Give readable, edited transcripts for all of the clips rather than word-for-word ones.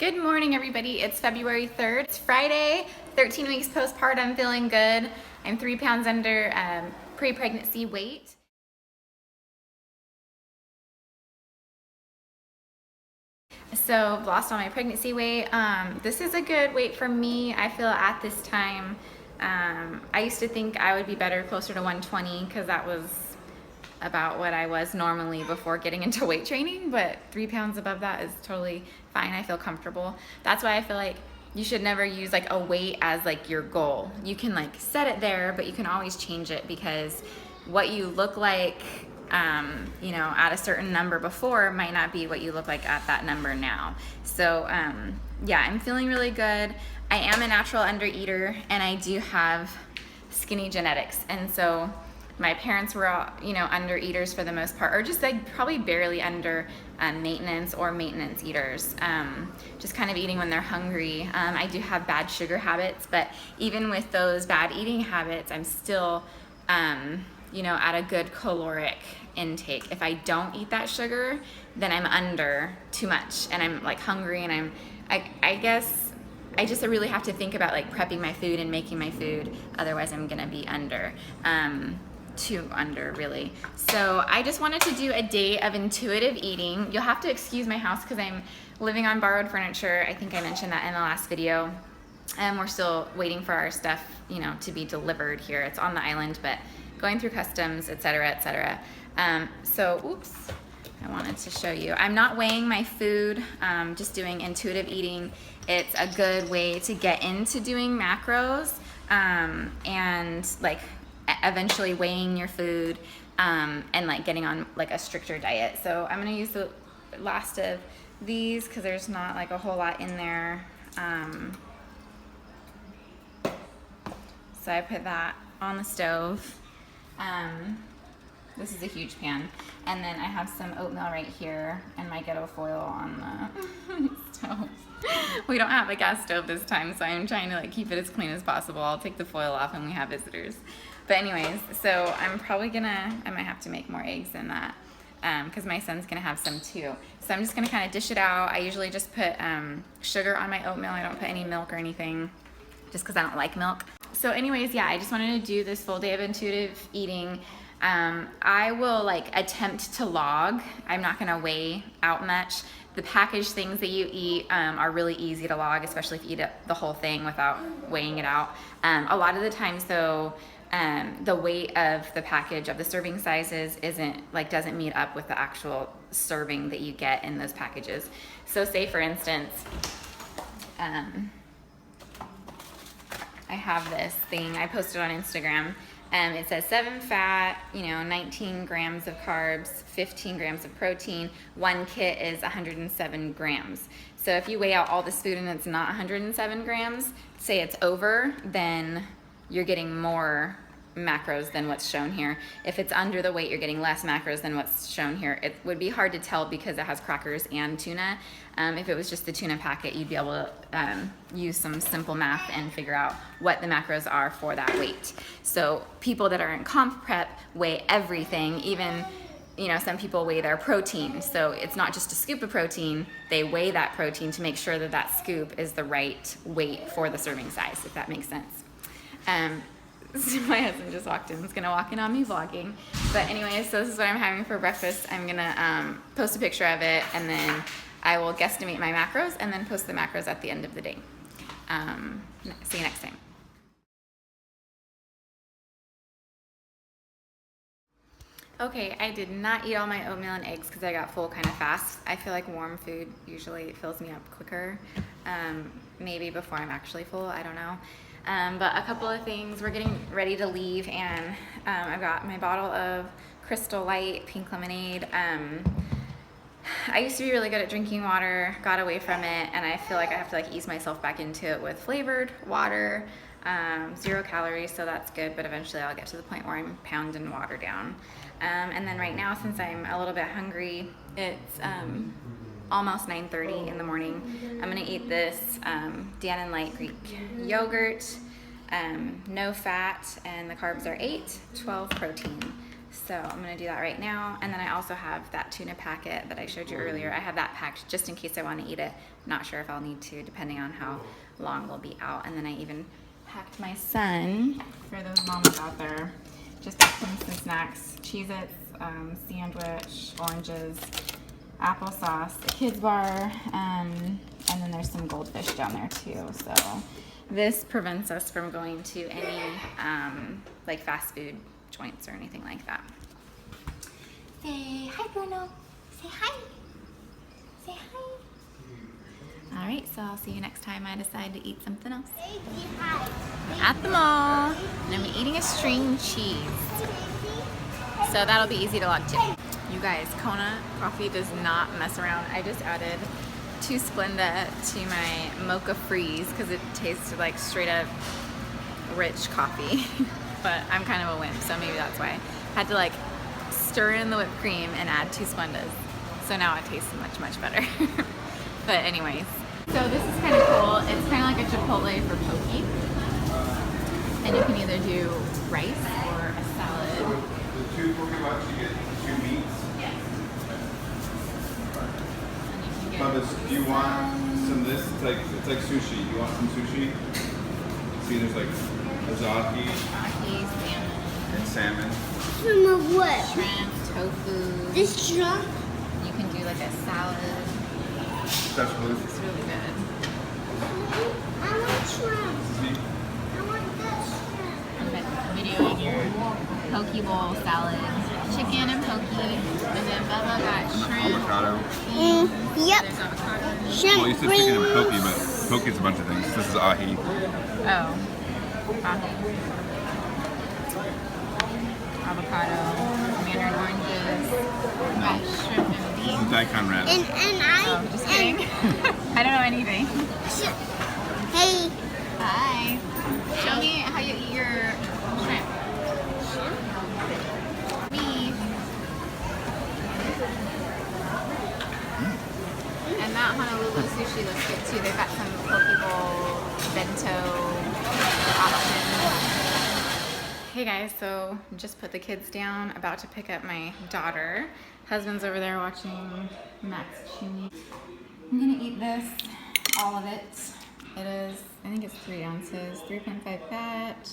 Good morning, everybody. It's February 3rd. It's Friday, 13 weeks postpartum, feeling good. I'm 3 pounds under pre-pregnancy weight. So I've lost all my pregnancy weight. This is a good weight for me. I feel at this time, I used to think I would be better closer to 120 because that was about what I was normally before getting into weight training, but 3 pounds above that is totally fine. I feel comfortable. That's why I feel like you should never use like a weight as like your goal. You can like set it there, but you can always change it because what you look like you know, at a certain number before might not be what you look like at that number now. So yeah, I'm feeling really good. I am a natural undereater and I do have skinny genetics, and so my parents were all, you know, undereaters for the most part, or just like probably barely under maintenance or maintenance eaters, just kind of eating when they're hungry. I do have bad sugar habits, but even with those bad eating habits, I'm still, you know, at a good caloric intake. If I don't eat that sugar, then I'm under too much and I'm like hungry, and I guess I just really have to think about like prepping my food and making my food, otherwise I'm gonna be under. Too under, really. So I just wanted to do a day of intuitive eating. You'll have to excuse my house because I'm living on borrowed furniture. I think I mentioned that in the last video. And we're still waiting for our stuff, you know, to be delivered here. It's on the island, but going through customs, etc., etc. So, oops, I wanted to show you. I'm not weighing my food, just doing intuitive eating. It's a good way to get into doing macros, and like eventually weighing your food, and like getting on like a stricter diet. So I'm gonna use the last of these because there's not like a whole lot in there. So I put that on the stove. This is a huge pan. And then I have some oatmeal right here and my ghetto foil on the stove. We don't have a gas stove this time, so I'm trying to like keep it as clean as possible. I'll take the foil off when we have visitors. But anyways, so I'm probably I might have to make more eggs than that, because my son's gonna have some too. So I'm just gonna kind of dish it out. I usually just put sugar on my oatmeal. I don't put any milk or anything, just because I don't like milk. So anyways, yeah, I just wanted to do this full day of intuitive eating. I will like attempt to log. I'm not gonna weigh out much. The packaged things that you eat are really easy to log, especially if you eat the whole thing without weighing it out. A lot of the times though, the weight of the package of the serving sizes doesn't meet up with the actual serving that you get in those packages. So say for instance, I have this thing I posted on Instagram. It says 7 fat, 19 grams of carbs, 15 grams of protein. 1 kit is 107 grams. So if you weigh out all this food and it's not 107 grams, say it's over, then you're getting more macros than what's shown here. If it's under the weight, you're getting less macros than what's shown here. It would be hard to tell because it has crackers and tuna. If it was just the tuna packet, you'd be able to use some simple math and figure out what the macros are for that weight. So people that are in comp prep weigh everything, even some people weigh their protein. So it's not just a scoop of protein, they weigh that protein to make sure that that scoop is the right weight for the serving size, if that makes sense. My husband just walked in. He's gonna walk in on me vlogging. But anyways, so this is what I'm having for breakfast. I'm gonna post a picture of it, and then I will guesstimate my macros and then post the macros at the end of the day. See you next time. Okay, I did not eat all my oatmeal and eggs because I got full kind of fast. I feel like warm food usually fills me up quicker. Maybe before I'm actually full, I don't know. But a couple of things, we're getting ready to leave, and I've got my bottle of Crystal Light pink lemonade. I used to be really good at drinking water, got away from it, and I feel like I have to like ease myself back into it with flavored water, 0 calories, so that's good, but eventually I'll get to the point where I'm pounding water down. And then right now, since I'm a little bit hungry, it's almost 9:30 in the morning. I'm gonna eat this Dannon Light Greek yogurt, no fat, and the carbs are 8, 12 protein. So I'm gonna do that right now. And then I also have that tuna packet that I showed you earlier. I have that packed just in case I want to eat it. Not sure if I'll need to, depending on how long we'll be out. And then I even packed my son, for those mamas out there, just packed him some snacks, Cheez-Its, sandwich, oranges, applesauce, a kid's bar, and then there's some goldfish down there too. So this prevents us from going to any like fast food joints or anything like that. Say hi, Bruno. Say hi. Say hi. All right, so I'll see you next time I decide to eat something else. At the mall, and I'm eating a string cheese. So that'll be easy to log to. You guys, Kona coffee does not mess around. I just added 2 Splenda to my mocha freeze because it tastes like straight up rich coffee. But I'm kind of a wimp, so maybe that's why. I had to like stir in the whipped cream and add 2 Splendas. So now it tastes much, much better. But anyways, so this is kind of cool. It's kind of like a Chipotle for poke. And you can either do rice or a salad. The 2 $40, you get 2 meats. Yes. Do you want some of this? It's like sushi. You want some sushi? See, there's like azahi Salmon. and salmon. From a what? Shrimp, tofu. This shrimp? You can do like a salad. That's really It's really good. I want shrimp. see. I want this shrimp. I'm videoing your poke bowl salad. Chicken and poke. And then Bella got shrimp. Avocado. Yep. There's avocado. Shrimp. Well, you said chicken and poke, but poke is a bunch of things. This is ahi. Oh. Coffee. Avocado. Mandarin oranges. Got shrimp and This is beef. daikon wrap. And Oh, just kidding. I don't know anything. Hey. Hi. Show me how you eat your shrimp. Beef. And that Honolulu sushi looks good too. They've got some poke bowl, bento options. Hey guys, so just put the kids down, about to pick up my daughter. Husband's over there watching Max Chewy. I'm gonna eat this, all of it. It is, I think it's 3 ounces, 3.5 fat,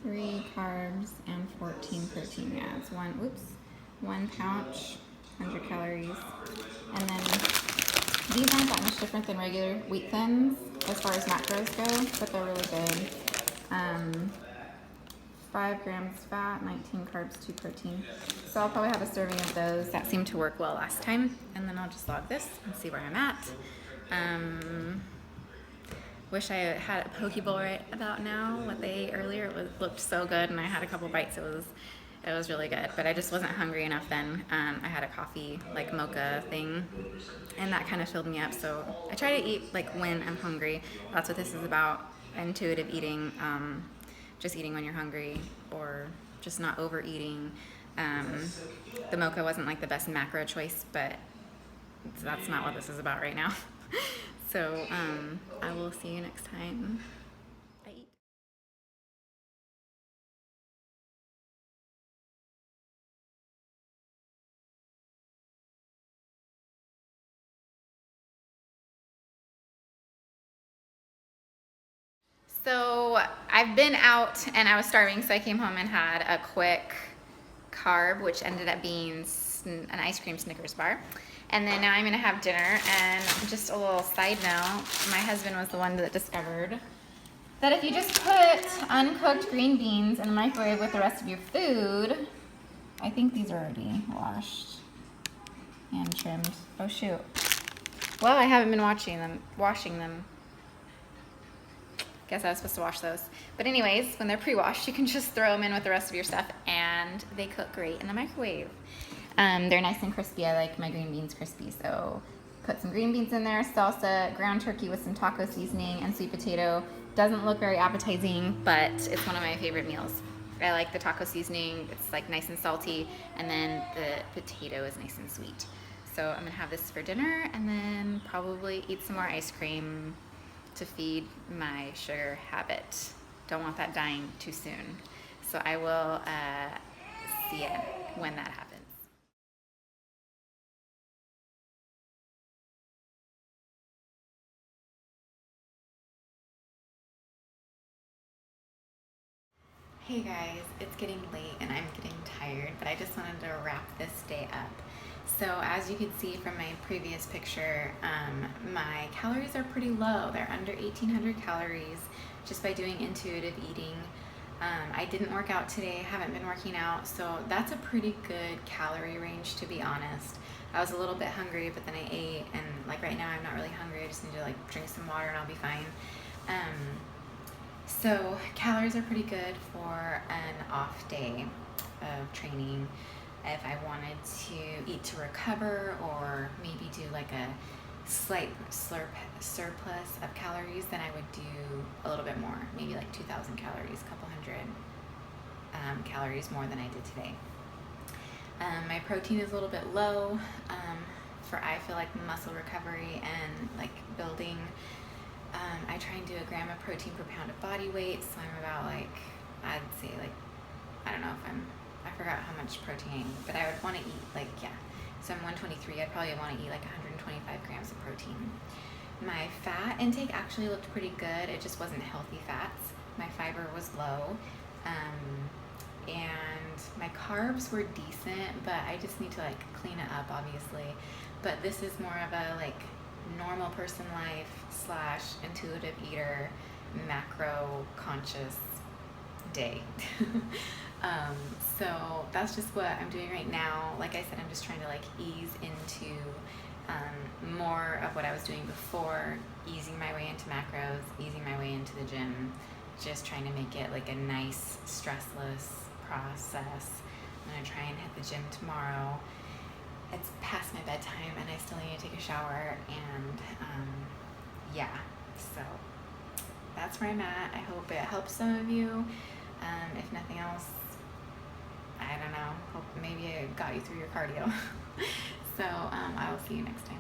3 carbs, and 14 protein. Yeah, it's one pouch, 100 calories. And then these aren't that much different than regular wheat thins as far as macros go, but they're really good. 5 grams fat, 19 carbs, 2 protein. So I'll probably have a serving of those. That seemed to work well last time. And then I'll just log this and see where I'm at. Wish I had a poke bowl right about now. What they ate earlier, it looked so good, and I had a couple bites. It was really good, but I just wasn't hungry enough then. I had a coffee, like mocha thing, and that kind of filled me up. So I try to eat like when I'm hungry. That's what this is about, intuitive eating, just eating when you're hungry or just not overeating. The mocha wasn't like the best macro choice, but that's not what this is about right now. So I will see you next time I eat. So I've been out and I was starving, so I came home and had a quick carb, which ended up being an ice cream Snickers bar. And then now I'm gonna have dinner. And just a little side note, my husband was the one that discovered that if you just put uncooked green beans in the microwave with the rest of your food, I think these are already washed and trimmed. Oh shoot. Well, I haven't been washing them. Guess I was supposed to wash those. But anyways, when they're pre-washed, you can just throw them in with the rest of your stuff and they cook great in the microwave. They're nice and crispy. I like my green beans crispy, so put some green beans in there, salsa, ground turkey with some taco seasoning, and sweet potato. Doesn't look very appetizing, but it's one of my favorite meals. I like the taco seasoning. It's like nice and salty, and then the potato is nice and sweet. So I'm gonna have this for dinner and then probably eat some more ice cream to feed my sugar habit. Don't want that dying too soon. So I will see it when that happens. Hey guys, it's getting late and I'm getting tired, but I just wanted to wrap this day up. So as you can see from my previous picture, my calories are pretty low. They're under 1,800 calories just by doing intuitive eating. I didn't work out today, haven't been working out, so that's a pretty good calorie range, to be honest. I was a little bit hungry, but then I ate, and like right now I'm not really hungry. I just need to like drink some water and I'll be fine. So calories are pretty good for an off day of training. If I wanted to eat to recover or maybe do like a slight surplus of calories, then I would do a little bit more, maybe like 2,000 calories, a couple hundred calories more than I did today. My protein is a little bit low for I feel like muscle recovery and like building. I try and do a gram of protein per pound of body weight, so I'm about like, I'd say like, I don't know if I forgot how much protein I eat, but I would want to eat like, yeah, so I'm 123, I'd probably want to eat like 125 grams of protein. My fat intake actually looked pretty good, it just wasn't healthy fats. My fiber was low, and my carbs were decent, but I just need to like clean it up, obviously. But this is more of a like normal person life / intuitive eater, macro conscious day. So that's just what I'm doing right now. Like I said, I'm just trying to like ease into more of what I was doing before, easing my way into macros, easing my way into the gym, just trying to make it like a nice stressless process. I'm gonna try and hit the gym tomorrow. It's past my bedtime and I still need to take a shower, and yeah, so that's where I'm at. I hope it helps some of you. If nothing else, I don't know, hope maybe it got you through your cardio. So I will see you next time.